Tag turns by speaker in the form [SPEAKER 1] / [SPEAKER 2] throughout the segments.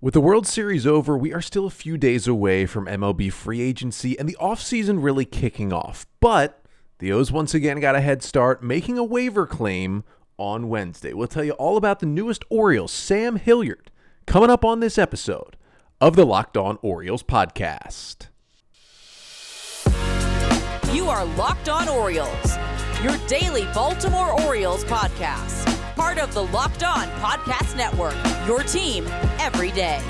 [SPEAKER 1] With the World Series over, we are still a few days away from MLB free agency and the offseason really kicking off. But the O's once again got a head start, making a waiver claim on Wednesday. We'll tell you all about the newest Orioles, Sam Hilliard, coming up on this episode of the Locked On Orioles podcast.
[SPEAKER 2] You are Locked On Orioles, your daily Baltimore Orioles podcast. Part of the Locked On Podcast Network, your team every day.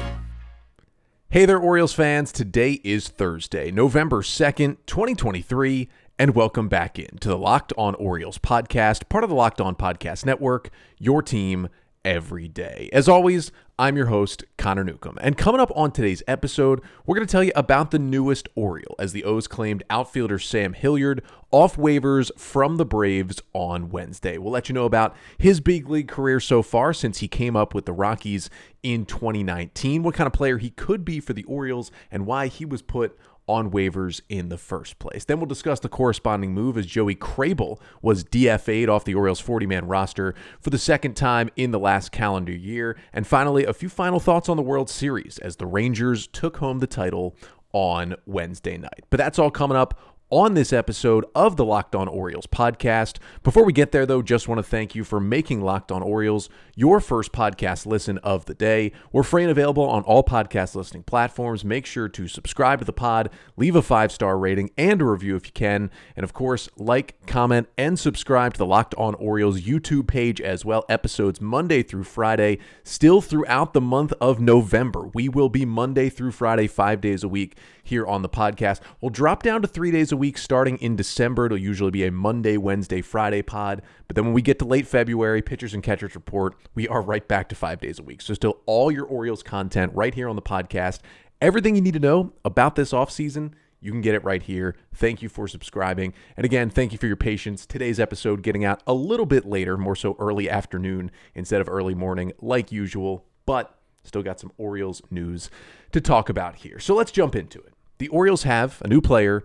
[SPEAKER 1] Hey there, Orioles fans. Today is Thursday, November 2nd, 2023, and welcome back into the Locked On Orioles podcast, part of the Locked On Podcast Network, your team every day. As always, I'm your host, Connor Newcomb, and coming up on today's episode, we're going to tell you about the newest Oriole, as the O's claimed outfielder Sam Hilliard off waivers from the Braves on Wednesday. We'll let you know about his big league career so far since he came up with the Rockies in 2019, what kind of player he could be for the Orioles, and why he was put on waivers in the first place. Then we'll discuss the corresponding move as Joey Krehbiel was DFA'd off the Orioles 40-man roster for the second time in the last calendar year. And finally, a few final thoughts on the World Series as the Rangers took home the title on Wednesday night. But that's all coming up on this episode of the Locked On Orioles podcast. Before we get there, though, just want to thank you for making Locked On Orioles your first podcast listen of the day. We're free and available on all podcast listening platforms. Make sure to subscribe to the pod, leave a 5-star rating and a review if you can. And of course, like, comment, and subscribe to the Locked On Orioles YouTube page as well. Episodes Monday through Friday, still throughout the month of November. We will be Monday through Friday, 5 days a week here on the podcast. We'll drop down to 3 days a week starting in December. It'll usually be a Monday, Wednesday, Friday pod. But then when we get to late February, Pitchers and Catchers Report, we are right back to 5 days a week. So still all your Orioles content right here on the podcast. Everything you need to know about this offseason, you can get it right here. Thank you for subscribing. And again, thank you for your patience. Today's episode getting out a little bit later, more so early afternoon instead of early morning like usual. But still got some Orioles news to talk about here. So let's jump into it. The Orioles have a new player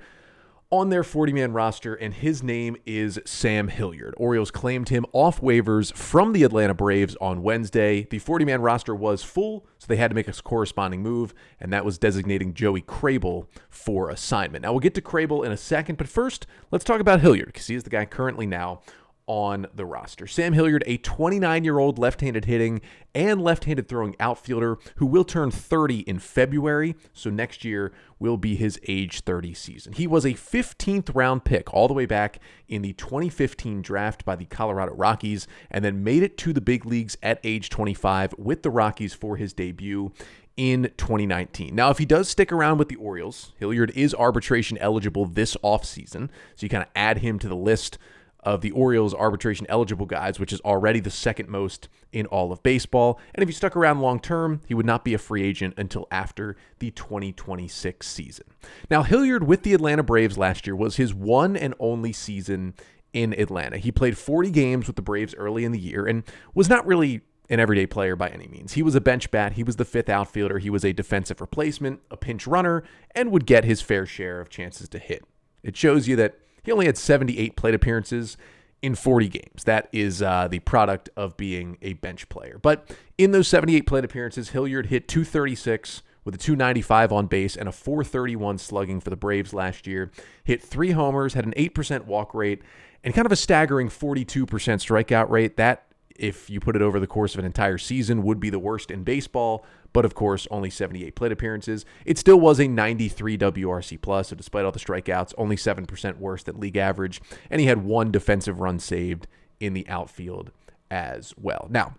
[SPEAKER 1] on their 40-man roster, and his name is Sam Hilliard. Orioles claimed him off waivers from the Atlanta Braves on Wednesday. The 40-man roster was full, so they had to make a corresponding move, and that was designating Joey Krehbiel for assignment. Now, we'll get to Krehbiel in a second, but first, let's talk about Hilliard, because he is the guy currently now on the roster. Sam Hilliard, a 29-year-old left-handed hitting and left-handed throwing outfielder who will turn 30 in February, so next year will be his age 30 season. He was a 15th round pick all the way back in the 2015 draft by the Colorado Rockies, and then made it to the big leagues at age 25 with the Rockies for his debut in 2019. Now, if he does stick around with the Orioles, Hilliard is arbitration eligible this offseason, so you kind of add him to the list of the Orioles arbitration eligible guys, which is already the second most in all of baseball. And if he stuck around long term, he would not be a free agent until after the 2026 season. Now, Hilliard with the Atlanta Braves last year was his one and only season in Atlanta. He played 40 games with the Braves early in the year and was not really an everyday player by any means. He was a bench bat. He was the fifth outfielder. He was a defensive replacement, a pinch runner, and would get his fair share of chances to hit. It shows you that he only had 78 plate appearances in 40 games. That is the product of being a bench player. But in those 78 plate appearances, Hilliard hit .236 with a .295 on base and a .431 slugging for the Braves last year. Hit 3 homers, had an 8% walk rate, and kind of a staggering 42% strikeout rate. That, if you put it over the course of an entire season, would be the worst in baseball. But of course, only 78 plate appearances. It still was a 93 WRC+, so despite all the strikeouts, only 7% worse than league average. And he had 1 defensive run saved in the outfield as well. Now,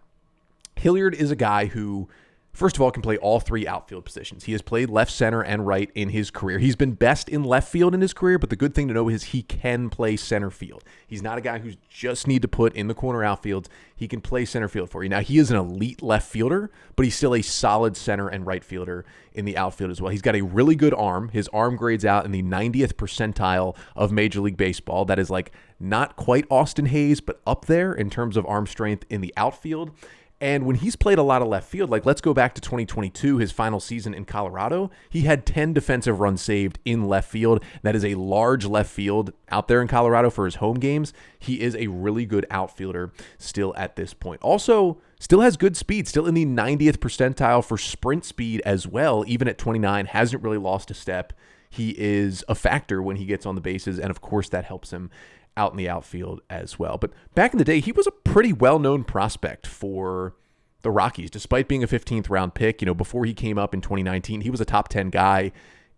[SPEAKER 1] Hilliard is a guy who, first of all, can play all 3 outfield positions. He has played left, center, and right in his career. He's been best in left field in his career, but the good thing to know is he can play center field. He's not a guy who just need to put in the corner outfields. He can play center field for you. Now, he is an elite left fielder, but he's still a solid center and right fielder in the outfield as well. He's got a really good arm. His arm grades out in the 90th percentile of Major League Baseball. That is like not quite Austin Hayes, but up there in terms of arm strength in the outfield. And when he's played a lot of left field, like let's go back to 2022, his final season in Colorado, he had 10 defensive runs saved in left field. That is a large left field out there in Colorado for his home games. He is a really good outfielder still at this point. Also, Still has good speed, still in the 90th percentile for sprint speed as well. Even at 29, hasn't really lost a step. He is a factor when he gets on the bases, and of course that helps him out in the outfield as well. But back in the day, he was a pretty well-known prospect for the Rockies, despite being a 15th round pick. Before he came up in 2019, he was a top 10 guy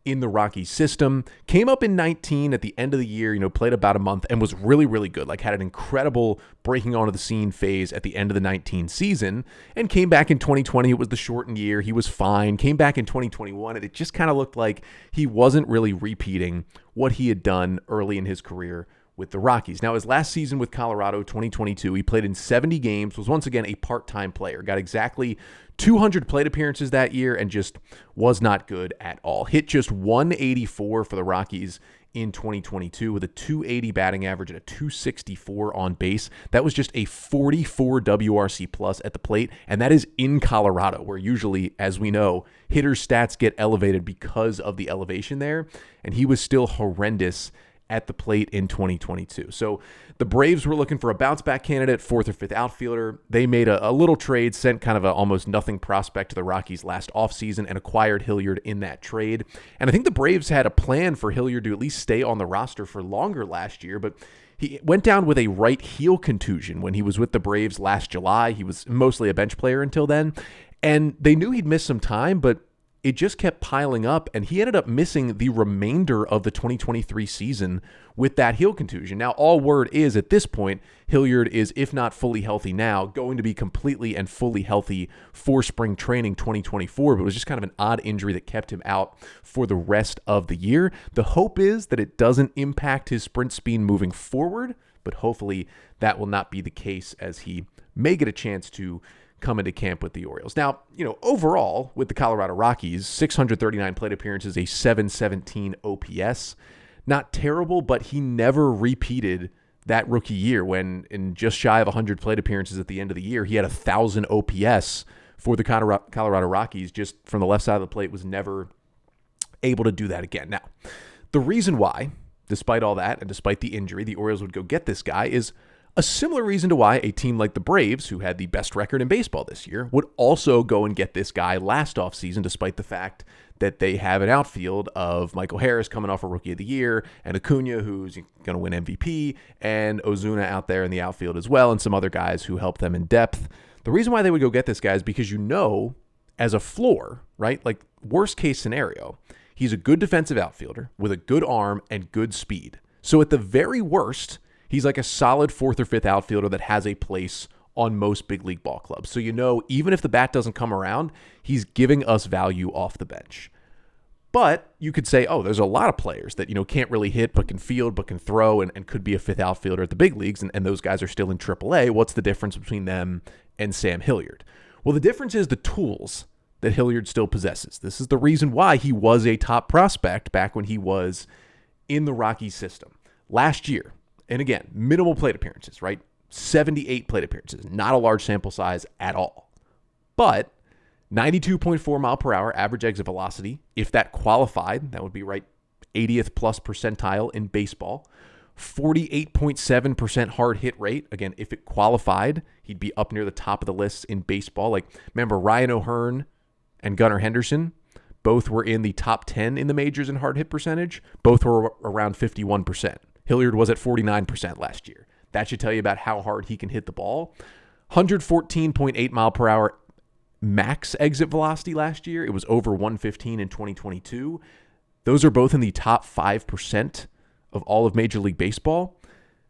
[SPEAKER 1] in the Rockies system. Came up in 19 at the end of the year, played about a month and was really, really good. Had an incredible breaking onto the scene phase at the end of the 19 season, and came back in 2020. It was the shortened year. He was fine. Came back in 2021, and it just kind of looked like he wasn't really repeating what he had done early in his career with the Rockies. Now, his last season with Colorado, 2022, he played in 70 games, was once again a part-time player, got exactly 200 plate appearances that year, and just was not good at all. Hit just 184 for the Rockies in 2022 with a 280 batting average and a 264 on base. That was just a 44 WRC plus at the plate, and that is in Colorado, where usually, as we know, hitters' stats get elevated because of the elevation there, and he was still horrendous at the plate in 2022. So the Braves were looking for a bounce-back candidate, 4th or 5th outfielder. They made a little trade, sent kind of a almost nothing prospect to the Rockies last offseason and acquired Hilliard in that trade. And I think the Braves had a plan for Hilliard to at least stay on the roster for longer last year, but he went down with a right heel contusion when he was with the Braves last July. He was mostly a bench player until then, and they knew he'd miss some time, but it just kept piling up, and he ended up missing the remainder of the 2023 season with that heel contusion. Now, all word is at this point, Hilliard is, if not fully healthy now, going to be completely and fully healthy for spring training 2024, but it was just kind of an odd injury that kept him out for the rest of the year. The hope is that it doesn't impact his sprint speed moving forward, but hopefully that will not be the case, as he may get a chance to come into camp with the Orioles. Now, overall, with the Colorado Rockies, 639 plate appearances, a 717 OPS. Not terrible, but he never repeated that rookie year when, in just shy of 100 plate appearances at the end of the year, he had 1,000 OPS for the Colorado Rockies. Just from the left side of the plate, was never able to do that again. Now, the reason why, despite all that, and despite the injury, the Orioles would go get this guy is a similar reason to why a team like the Braves, who had the best record in baseball this year, would also go and get this guy last offseason, despite the fact that they have an outfield of Michael Harris coming off a Rookie of the Year, and Acuna, who's going to win MVP, and Ozuna out there in the outfield as well, and some other guys who help them in depth. The reason why they would go get this guy is because as a floor, right, worst case scenario, he's a good defensive outfielder with a good arm and good speed. So at the very worst, he's like a solid 4th or 5th outfielder that has a place on most big league ball clubs. So even if the bat doesn't come around, he's giving us value off the bench. But you could say, there's a lot of players that, can't really hit but can field but can throw and could be a 5th outfielder at the big leagues, and those guys are still in AAA. What's the difference between them and Sam Hilliard? Well, the difference is the tools that Hilliard still possesses. This is the reason why he was a top prospect back when he was in the Rockies system. Last year, and again, minimal plate appearances, right? 78 plate appearances, not a large sample size at all. But 92.4 mile per hour average exit velocity. If that qualified, that would be 80th plus percentile in baseball. 48.7% hard hit rate. Again, if it qualified, he'd be up near the top of the list in baseball. Remember Ryan O'Hearn and Gunnar Henderson? Both were in the top 10 in the majors in hard hit percentage. Both were around 51%. Hilliard was at 49% last year. That should tell you about how hard he can hit the ball. 114.8 mile per hour max exit velocity last year. It was over 115 in 2022. Those are both in the top 5% of all of Major League Baseball.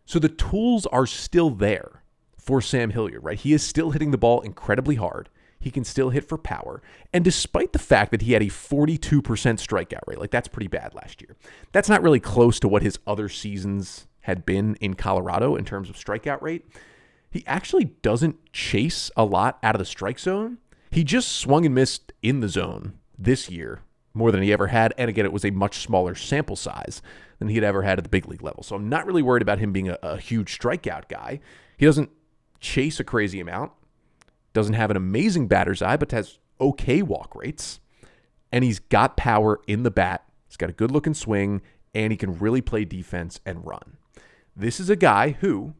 [SPEAKER 1] So the tools are still there for Sam Hilliard, right? He is still hitting the ball incredibly hard. He can still hit for power. And despite the fact that he had a 42% strikeout rate, that's pretty bad last year. That's not really close to what his other seasons had been in Colorado in terms of strikeout rate. He actually doesn't chase a lot out of the strike zone. He just swung and missed in the zone this year more than he ever had. And again, it was a much smaller sample size than he'd ever had at the big league level. So I'm not really worried about him being a huge strikeout guy. He doesn't chase a crazy amount. Doesn't have an amazing batter's eye, but has okay walk rates. And he's got power in the bat. He's got a good looking swing, and he can really play defense and run. This is a guy who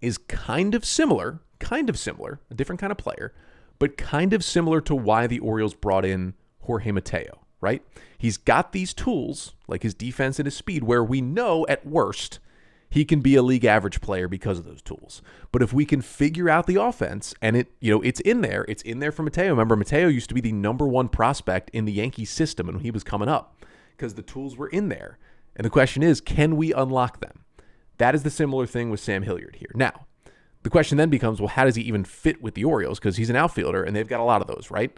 [SPEAKER 1] is kind of similar kind of similar, a different kind of player, but kind of similar to why the Orioles brought in Jorge Mateo, right? He's got these tools, like his defense and his speed, where we know at worst he can be a league average player because of those tools. But if we can figure out the offense, and it's in there for Mateo. Remember, Mateo used to be the number one prospect in the Yankees system when he was coming up because the tools were in there. And the question is, can we unlock them? That is the similar thing with Sam Hilliard here. Now, the question then becomes, well, how does he even fit with the Orioles? Because he's an outfielder, and they've got a lot of those, right?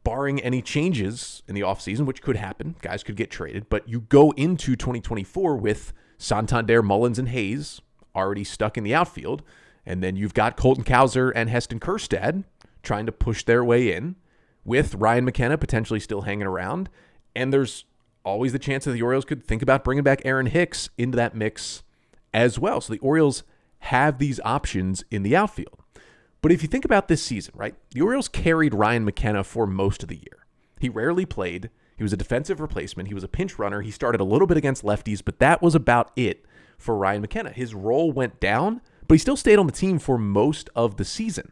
[SPEAKER 1] Barring any changes in the offseason, which could happen, guys could get traded, but you go into 2024 with Santander, Mullins, and Hayes already stuck in the outfield, and then you've got Colton Cowser and Heston Kjerstad trying to push their way in with Ryan McKenna potentially still hanging around, and there's always the chance that the Orioles could think about bringing back Aaron Hicks into that mix as well. So the Orioles have these options in the outfield. But if you think about this season, right, the Orioles carried Ryan McKenna for most of the year. He rarely played. He was a defensive replacement. He was a pinch runner. He started a little bit against lefties, but that was about it for Ryan McKenna. His role went down, but he still stayed on the team for most of the season.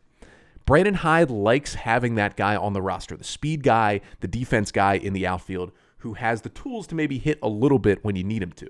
[SPEAKER 1] Brandon Hyde likes having that guy on the roster, the speed guy, the defense guy in the outfield who has the tools to maybe hit a little bit when you need him to.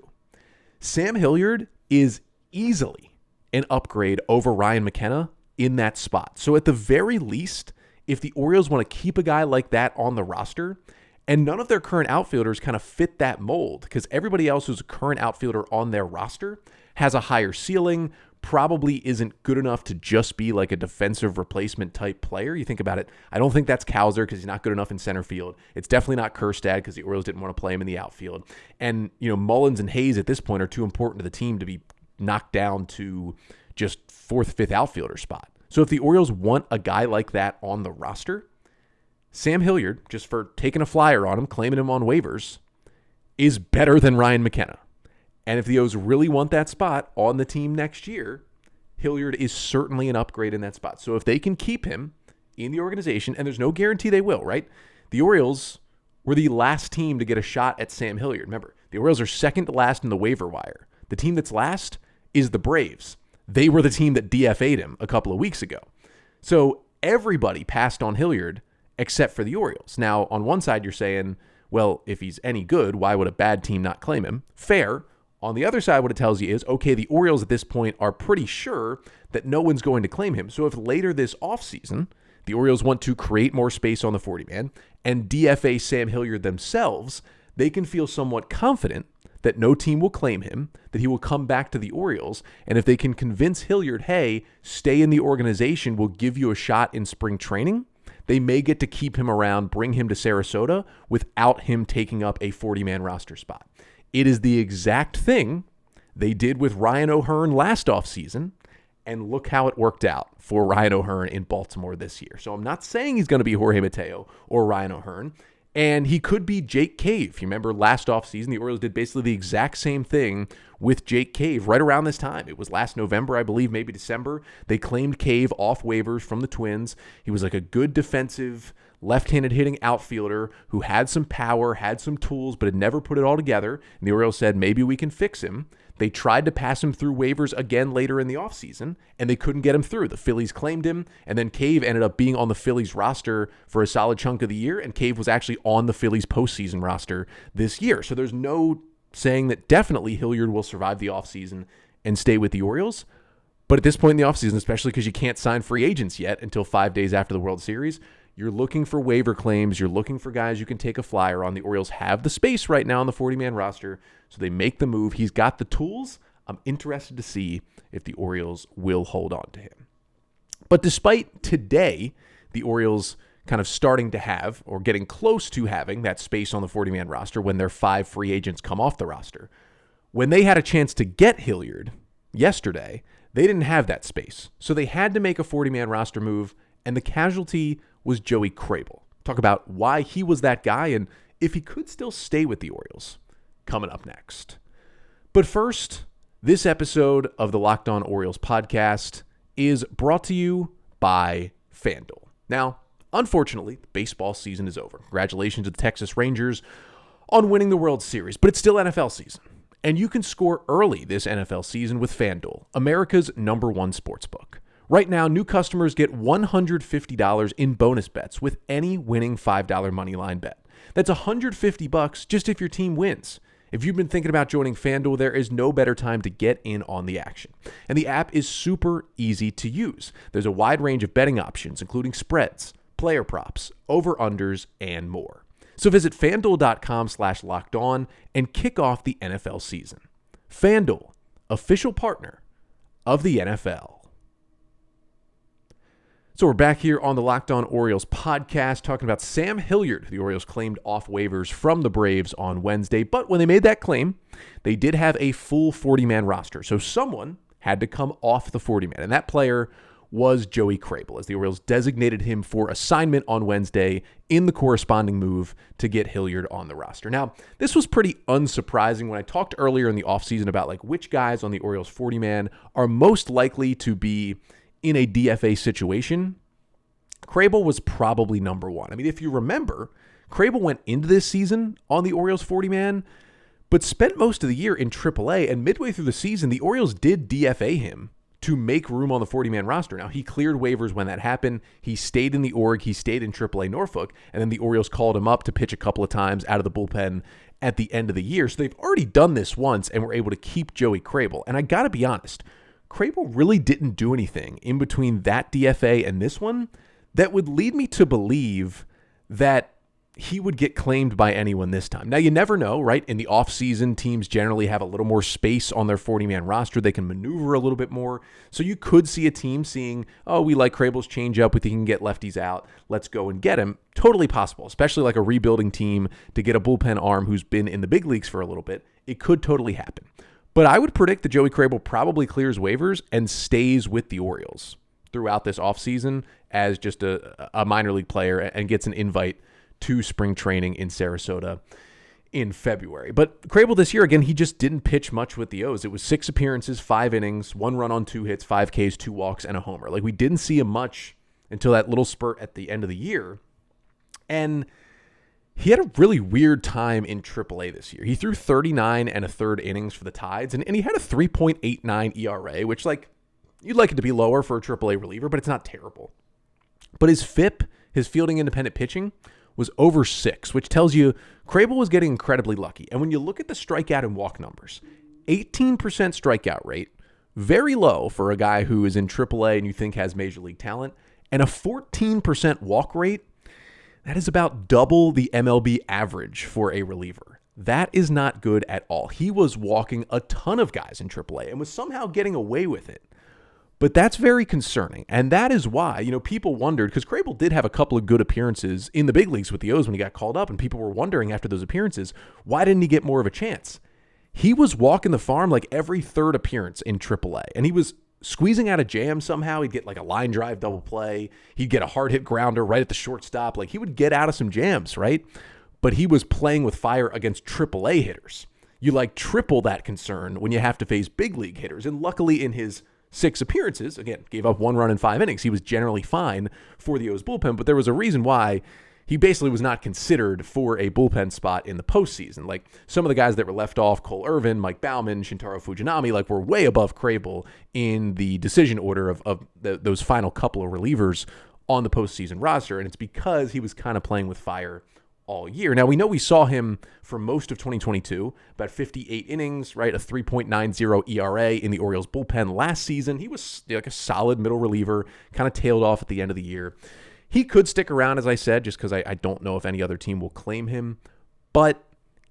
[SPEAKER 1] Sam Hilliard is easily an upgrade over Ryan McKenna in that spot. So at the very least, if the Orioles want to keep a guy like that on the roster, and none of their current outfielders kind of fit that mold because everybody else who's a current outfielder on their roster has a higher ceiling, probably isn't good enough to just be like a defensive replacement type player. You think about it, I don't think that's Cowser because he's not good enough in center field. It's definitely not Kjerstad because the Orioles didn't want to play him in the outfield. And, Mullins and Hayes at this point are too important to the team to be knocked down to just 4th, 5th outfielder spot. So if the Orioles want a guy like that on the roster, Sam Hilliard, just for taking a flyer on him, claiming him on waivers, is better than Ryan McKenna. And if the O's really want that spot on the team next year, Hilliard is certainly an upgrade in that spot. So if they can keep him in the organization, and there's no guarantee they will, right? The Orioles were the last team to get a shot at Sam Hilliard. Remember, the Orioles are second to last in the waiver wire. The team that's last is the Braves. They were the team that DFA'd him a couple of weeks ago. So everybody passed on Hilliard except for the Orioles. Now, on one side, you're saying, well, if he's any good, why would a bad team not claim him? Fair. On the other side, what it tells you is, okay, the Orioles at this point are pretty sure that no one's going to claim him. So if later this offseason, the Orioles want to create more space on the 40-man and DFA Sam Hilliard themselves, they can feel somewhat confident that no team will claim him, that he will come back to the Orioles, and if they can convince Hilliard, hey, stay in the organization, we'll give you a shot in spring training, they may get to keep him around, bring him to Sarasota without him taking up a 40-man roster spot. It is the exact thing they did with Ryan O'Hearn last offseason, and look how it worked out for Ryan O'Hearn in Baltimore this year. So I'm not saying he's going to be Jorge Mateo or Ryan O'Hearn, and he could be Jake Cave. You remember last offseason, the Orioles did basically the exact same thing with Jake Cave right around this time. It was last November, I believe, maybe December. They claimed Cave off waivers from the Twins. He was like a good defensive, left-handed hitting outfielder who had some power, had some tools, but had never put it all together. And the Orioles said, maybe we can fix him. They tried to pass him through waivers again later in the offseason, and they couldn't get him through. The Phillies claimed him, and then Cave ended up being on the Phillies roster for a solid chunk of the year, and Cave was actually on the Phillies postseason roster this year. So there's no saying that definitely Hilliard will survive the offseason and stay with the Orioles. But at this point in the offseason, especially because you can't sign free agents yet until 5 days after the World Series, you're looking for waiver claims. You're looking for guys you can take a flyer on. The Orioles have the space right now on the 40-man roster, so they make the move. He's got the tools. I'm interested to see if the Orioles will hold on to him. But despite today, the Orioles kind of starting to have or getting close to having that space on the 40-man roster when their 5 free agents come off the roster, when they had a chance to get Hilliard yesterday, they didn't have that space. So they had to make a 40-man roster move, and the casualty was Joey Krehbiel. Talk about why he was that guy and if he could still stay with the Orioles. Coming up next. But first, this episode of the Locked On Orioles podcast is brought to you by FanDuel. Now, unfortunately, the baseball season is over. Congratulations to the Texas Rangers on winning the World Series, but it's still NFL season. And you can score early this NFL season with FanDuel, America's #1 sportsbook. Right now, new customers get $150 in bonus bets with any winning $5 moneyline bet. That's $150 just if your team wins. If you've been thinking about joining FanDuel, there is no better time to get in on the action. And the app is super easy to use. There's a wide range of betting options, including spreads, player props, over-unders, and more. So visit FanDuel.com/lockedon and kick off the NFL season. FanDuel, official partner of the NFL. So we're back here on the Locked On Orioles podcast talking about Sam Hilliard, who the Orioles claimed off waivers from the Braves on Wednesday. But when they made that claim, they did have a full 40-man roster. So someone had to come off the 40-man, and that player was Joey Krehbiel, as the Orioles designated him for assignment on Wednesday in the corresponding move to get Hilliard on the roster. Now, this was pretty unsurprising when I talked earlier in the offseason about like which guys on the Orioles 40-man are most likely to be in a DFA situation. Krehbiel was probably number one. I mean, if you remember, Krehbiel went into this season on the Orioles 40-man, but spent most of the year in AAA, and midway through the season, the Orioles did DFA him to make room on the 40-man roster. Now, he cleared waivers when that happened. He stayed in the org. He stayed in AAA Norfolk, and then the Orioles called him up to pitch a couple of times out of the bullpen at the end of the year. So they've already done this once and were able to keep Joey Krehbiel. And I got to be honest, Krehbiel really didn't do anything in between that DFA and this one that would lead me to believe that he would get claimed by anyone this time. Now, you never know, right? In the offseason, teams generally have a little more space on their 40-man roster. They can maneuver a little bit more. So you could see a team seeing, oh, we like Krehbiel's changeup. We think he can get lefties out. Let's go and get him. Totally possible, especially like a rebuilding team to get a bullpen arm who's been in the big leagues for a little bit. It could totally happen. But I would predict that Joey Krehbiel probably clears waivers and stays with the Orioles throughout this offseason as just a minor league player and gets an invite to spring training in Sarasota in February. But Krehbiel this year, again, he just didn't pitch much with the O's. It was 6 appearances, 5 innings, 1 run on 2 hits, 5 Ks, 2 walks, and a homer. Like, we didn't see him much until that little spurt at the end of the year. And he had a really weird time in AAA this year. He threw 39 1/3 innings for the Tides, and he had a 3.89 ERA, which, like, you'd like it to be lower for a AAA reliever, but it's not terrible. But his FIP, his fielding independent pitching, was over 6, which tells you Krehbiel was getting incredibly lucky. And when you look at the strikeout and walk numbers, 18% strikeout rate, very low for a guy who is in AAA and you think has major league talent, and a 14% walk rate. That is about double the MLB average for a reliever. That is not good at all. He was walking a ton of guys in AAA and was somehow getting away with it. But that's very concerning. And that is why, people wondered, because Krehbiel did have a couple of good appearances in the big leagues with the O's when he got called up, and people were wondering after those appearances, why didn't he get more of a chance? He was walking the farm like every third appearance in AAA, and he was squeezing out a jam somehow. He'd get like a line drive double play. He'd get a hard hit grounder right at the shortstop. Like, he would get out of some jams, right? But he was playing with fire against AAA hitters. You like triple that concern when you have to face big league hitters. And luckily in his 6 appearances, again, gave up 1 run in 5 innings. He was generally fine for the O's bullpen, but there was a reason why he basically was not considered for a bullpen spot in the postseason. Like, some of the guys that were left off, Cole Irvin, Mike Baumann, Shintaro Fujinami, like, were way above Krehbiel in the decision order of those final couple of relievers on the postseason roster, and it's because he was kind of playing with fire all year. Now, we know we saw him for most of 2022, about 58 innings, right? A 3.90 ERA in the Orioles bullpen last season. He was like a solid middle reliever, kind of tailed off at the end of the year. He could stick around, as I said, just because I don't know if any other team will claim him. But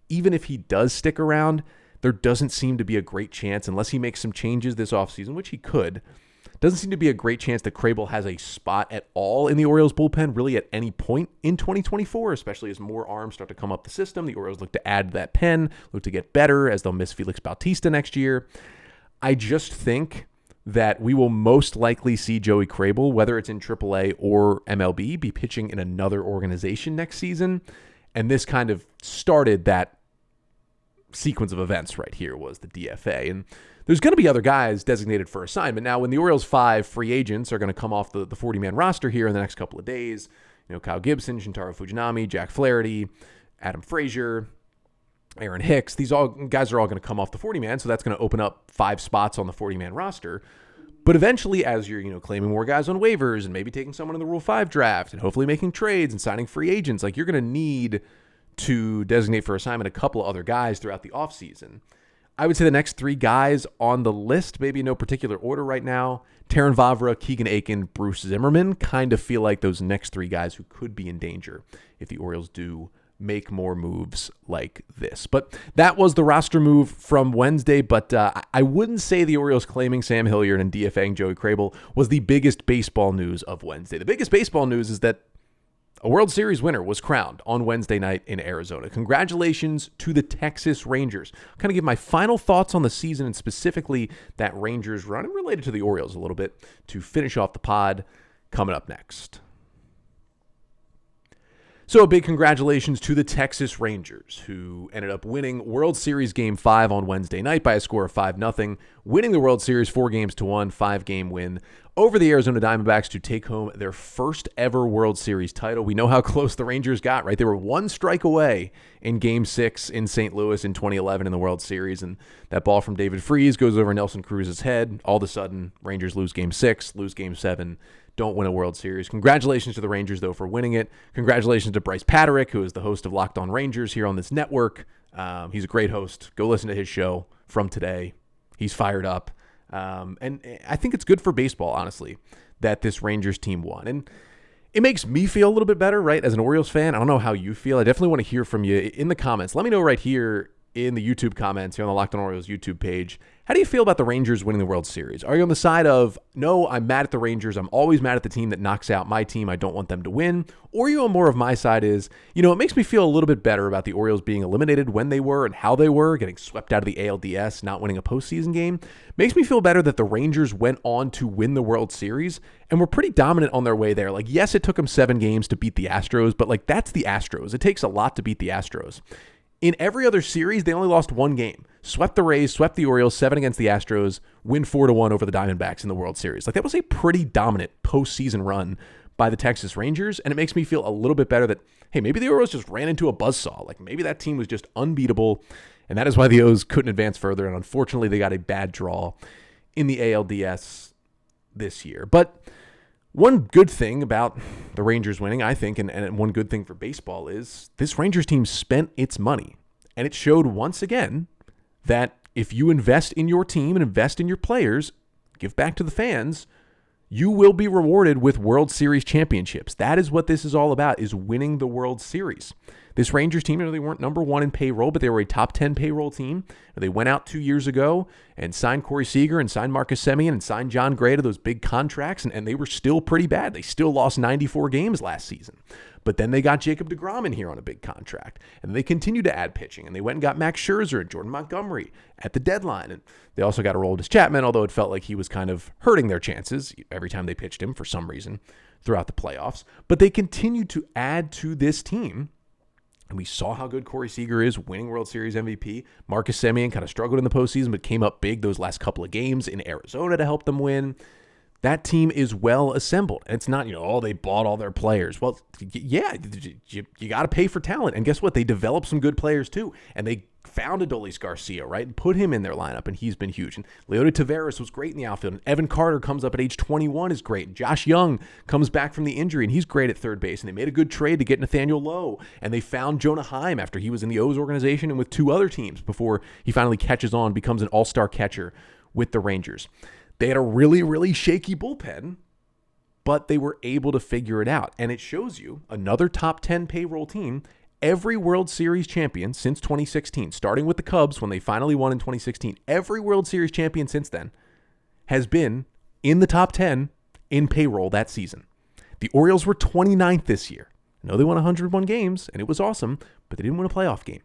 [SPEAKER 1] even if he does stick around, there doesn't seem to be a great chance, unless he makes some changes this offseason, which he could. Doesn't seem to be a great chance that Krehbiel has a spot at all in the Orioles bullpen, really at any point in 2024, especially as more arms start to come up the system. The Orioles look to add that pen, look to get better as they'll miss Felix Bautista next year. I just think that we will most likely see Joey Krehbiel, whether it's in AAA or MLB, be pitching in another organization next season. And this kind of started that sequence of events right here, was the DFA. And there's going to be other guys designated for assignment. Now, when the Orioles' 5 free agents are going to come off the 40-man roster here in the next couple of days, Kyle Gibson, Shintaro Fujinami, Jack Flaherty, Adam Frazier, Aaron Hicks, these guys are all going to come off the 40-man, so that's going to open up 5 spots on the 40-man roster. But eventually, as you're, claiming more guys on waivers and maybe taking someone in the Rule 5 draft and hopefully making trades and signing free agents, like you're going to need to designate for assignment a couple of other guys throughout the offseason. I would say the next 3 guys on the list, maybe in no particular order right now, Taron Vavra, Keegan Aiken, Bruce Zimmerman, kind of feel like those next 3 guys who could be in danger if the Orioles do make more moves like this. But that was the roster move from Wednesday, but I wouldn't say the Orioles claiming Sam Hilliard and DFAing Joey Krehbiel was the biggest baseball news of Wednesday. The biggest baseball news is that a World Series winner was crowned on Wednesday night in Arizona. Congratulations to the Texas Rangers. I'll kind of give my final thoughts on the season and specifically that Rangers run and related to the Orioles a little bit to finish off the pod coming up next. So a big congratulations to the Texas Rangers, who ended up winning World Series Game 5 on Wednesday night by a score of 5-0, winning the World Series 4-1, 5-game win over the Arizona Diamondbacks to take home their first ever World Series title. We know how close the Rangers got, right? They were 1 strike away in Game 6 in St. Louis in 2011 in the World Series, and that ball from David Freese goes over Nelson Cruz's head. All of a sudden, Rangers lose Game 6, lose Game 7, don't win a World Series. Congratulations to the Rangers, though, for winning it. Congratulations to Bryce Paterick, who is the host of Locked On Rangers here on this network. He's a great host. Go listen to his show from today. He's fired up. And I think it's good for baseball, honestly, that this Rangers team won. And it makes me feel a little bit better, right, as an Orioles fan. I don't know how you feel. I definitely want to hear from you in the comments. Let me know right here in the YouTube comments here on the Locked On Orioles YouTube page. How do you feel about the Rangers winning the World Series? Are you on the side of, no, I'm mad at the Rangers. I'm always mad at the team that knocks out my team. I don't want them to win. Or are you on more of my side is, it makes me feel a little bit better about the Orioles being eliminated when they were and how they were, getting swept out of the ALDS, not winning a postseason game. Makes me feel better that the Rangers went on to win the World Series and were pretty dominant on their way there. Like, yes, it took them 7 games to beat the Astros, but that's the Astros. It takes a lot to beat the Astros. In every other series, they only lost 1 game. Swept the Rays, swept the Orioles, 7 against the Astros, win 4-1 over the Diamondbacks in the World Series. That was a pretty dominant postseason run by the Texas Rangers, and it makes me feel a little bit better that, hey, maybe the Orioles just ran into a buzzsaw. Maybe that team was just unbeatable, and that is why the O's couldn't advance further, and unfortunately, they got a bad draw in the ALDS this year. But one good thing about the Rangers winning, I think, and one good thing for baseball is this Rangers team spent its money. And it showed once again that if you invest in your team and invest in your players, give back to the fans, you will be rewarded with World Series championships. That is what this is all about, is winning the World Series. This Rangers team, they weren't number 1 in payroll, but they were a top 10 payroll team. They went out 2 years ago and signed Corey Seager and signed Marcus Semien and signed John Gray to those big contracts, and they were still pretty bad. They still lost 94 games last season. But then they got Jacob deGrom in here on a big contract, and they continued to add pitching, and they went and got Max Scherzer and Jordan Montgomery at the deadline, and they also got Aroldis Chapman, although it felt like he was kind of hurting their chances every time they pitched him for some reason throughout the playoffs. But they continued to add to this team, and we saw how good Corey Seager is, winning World Series MVP. Marcus Semien kind of struggled in the postseason, but came up big those last couple of games in Arizona to help them win. That team is well assembled. And it's not, they bought all their players. Well, yeah, you got to pay for talent. And guess what? They developed some good players too. And they found Adolis Garcia, right? And put him in their lineup, and he's been huge. And Leody Taveras was great in the outfield. And Evan Carter comes up at age 21, is great. And Josh Young comes back from the injury, and he's great at third base. And they made a good trade to get Nathaniel Lowe. And they found Jonah Heim after he was in the O's organization and with 2 other teams before he finally catches on, becomes an all-star catcher with the Rangers. They had a really, really shaky bullpen, but they were able to figure it out. And it shows you another top 10 payroll team, every World Series champion since 2016, starting with the Cubs when they finally won in 2016, every World Series champion since then has been in the top 10 in payroll that season. The Orioles were 29th this year. I know they won 101 games, and it was awesome, but they didn't win a playoff game.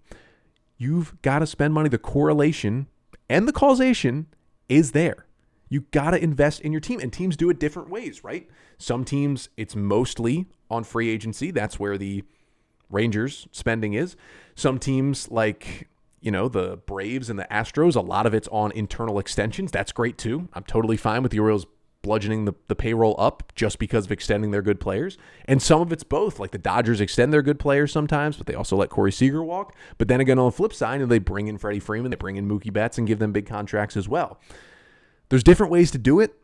[SPEAKER 1] You've got to spend money. The correlation and the causation is there. You got to invest in your team, and teams do it different ways, right? Some teams, it's mostly on free agency. That's where the Rangers spending is. Some teams like, the Braves and the Astros, a lot of it's on internal extensions. That's great too. I'm totally fine with the Orioles bludgeoning the payroll up just because of extending their good players. And some of it's both. Like the Dodgers extend their good players sometimes, but they also let Corey Seager walk. But then again, on the flip side, they bring in Freddie Freeman, they bring in Mookie Betts and give them big contracts as well. There's different ways to do it,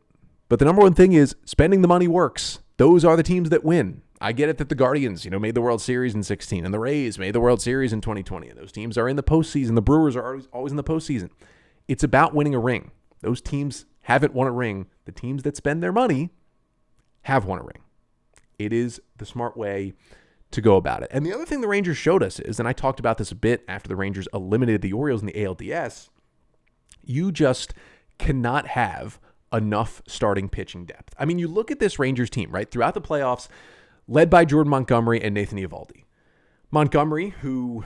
[SPEAKER 1] But the number one thing is spending the money works. Those are the teams that win. I get it that the Guardians, made the World Series in 2016, and the Rays made the World Series in 2020, and those teams are in the postseason. The Brewers are always in the postseason. It's about winning a ring. Those teams haven't won a ring. The teams that spend their money have won a ring. It is the smart way to go about it. And the other thing the Rangers showed us is, and I talked about this a bit after the Rangers eliminated the Orioles in the ALDS, you just cannot have enough starting pitching depth. I mean, you look at this Rangers team, right? Throughout the playoffs, led by Jordan Montgomery and Nathan Eovaldi. Montgomery, who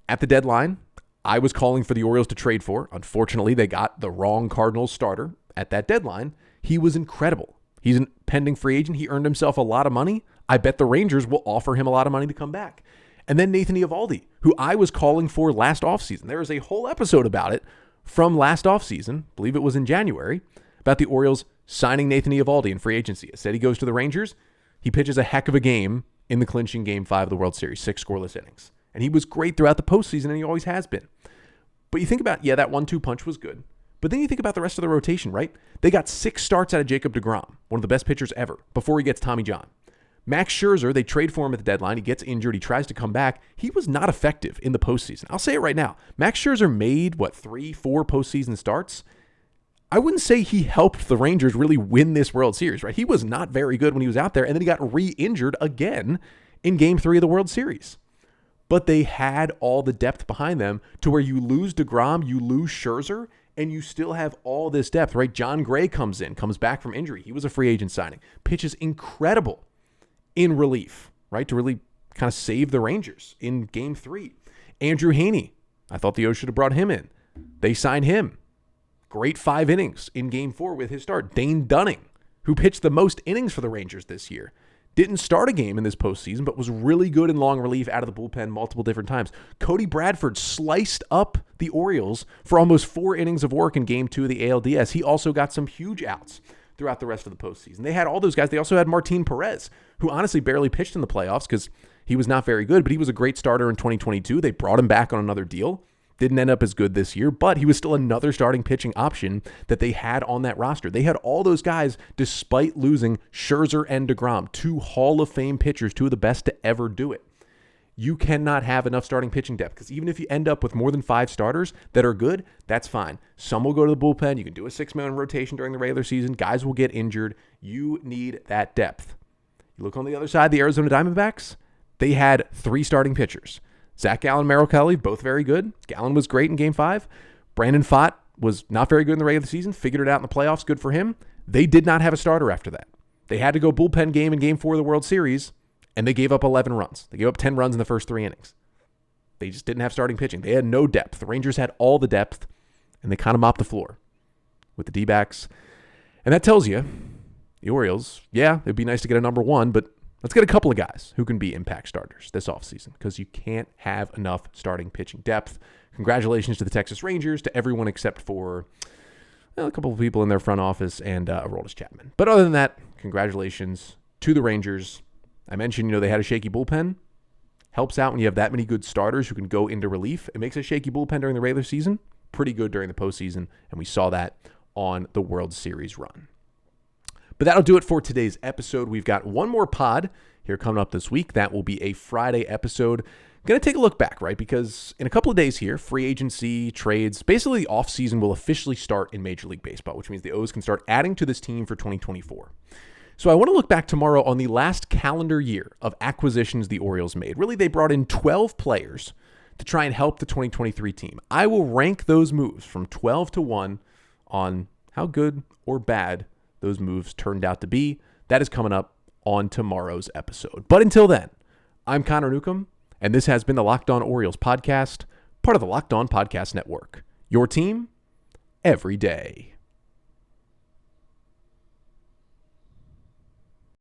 [SPEAKER 1] at the deadline, I was calling for the Orioles to trade for. Unfortunately, they got the wrong Cardinals starter at that deadline. He was incredible. He's a pending free agent. He earned himself a lot of money. I bet the Rangers will offer him a lot of money to come back. And then Nathan Eovaldi, who I was calling for last offseason. There is a whole episode about it from last offseason, I believe it was in January, about the Orioles signing Nathan Eovaldi in free agency. I said he goes to the Rangers. He pitches a heck of a game in the clinching Game 5 of the World Series, 6 scoreless innings. And he was great throughout the postseason, and he always has been. But you think about, that 1-2 punch was good. But then you think about the rest of the rotation, right? They got 6 starts out of Jacob deGrom, one of the best pitchers ever, before he gets Tommy John. Max Scherzer, they trade for him at the deadline. He gets injured. He tries to come back. He was not effective in the postseason. I'll say it right now. Max Scherzer made, 3-4 postseason starts? I wouldn't say he helped the Rangers really win this World Series, right? He was not very good when he was out there, and then he got re-injured again in Game 3 of the World Series. But they had all the depth behind them to where you lose deGrom, you lose Scherzer, and you still have all this depth, right? John Gray comes back from injury. He was a free agent signing. Pitches incredible in relief, right? To really kind of save the Rangers in Game 3. Andrew Heaney, I thought the O's should have brought him in. They signed him. Great 5 innings in Game 4 with his start. Dane Dunning, who pitched the most innings for the Rangers this year. Didn't start a game in this postseason, but was really good in long relief out of the bullpen multiple different times. Cody Bradford sliced up the Orioles for almost 4 innings of work in Game 2 of the ALDS. He also got some huge outs throughout the rest of the postseason. They had all those guys. They also had Martin Perez, who honestly barely pitched in the playoffs because he was not very good, but he was a great starter in 2022. They brought him back on another deal. Didn't end up as good this year, but he was still another starting pitching option that they had on that roster. They had all those guys despite losing Scherzer and deGrom, 2 Hall of Fame pitchers, 2 of the best to ever do it. You cannot have enough starting pitching depth because even if you end up with more than 5 starters that are good, that's fine. Some will go to the bullpen. You can do a 6-man rotation during the regular season. Guys will get injured. You need that depth. You look on the other side, the Arizona Diamondbacks, they had 3 starting pitchers. Zach Gallen, Merrill Kelly, both very good. Gallen was great in Game 5. Brandon Pfaadt was not very good in the regular season. Figured it out in the playoffs. Good for him. They did not have a starter after that. They had to go bullpen game in Game 4 of the World Series, and they gave up 11 runs. They gave up 10 runs in the first 3 innings. They just didn't have starting pitching. They had no depth. The Rangers had all the depth, and they kind of mopped the floor with the D-backs. And that tells you, the Orioles, it'd be nice to get a number 1, but let's get a couple of guys who can be impact starters this offseason because you can't have enough starting pitching depth. Congratulations to the Texas Rangers, to everyone except for a couple of people in their front office and Aroldis Chapman. But other than that, congratulations to the Rangers. I mentioned, they had a shaky bullpen. Helps out when you have that many good starters who can go into relief. It makes a shaky bullpen during the regular season pretty good during the postseason, and we saw that on the World Series run. But that'll do it for today's episode. We've got one more pod here coming up this week. That will be a Friday episode. Going to take a look back, right? Because in a couple of days here, free agency, trades, basically the offseason will officially start in Major League Baseball, which means the O's can start adding to this team for 2024. So I want to look back tomorrow on the last calendar year of acquisitions the Orioles made. Really, they brought in 12 players to try and help the 2023 team. I will rank those moves from 12 to 1 on how good or bad those moves turned out to be. That is coming up on tomorrow's episode. But until then, I'm Connor Newcomb, and this has been the Locked On Orioles podcast, part of the Locked On Podcast Network. Your team every day.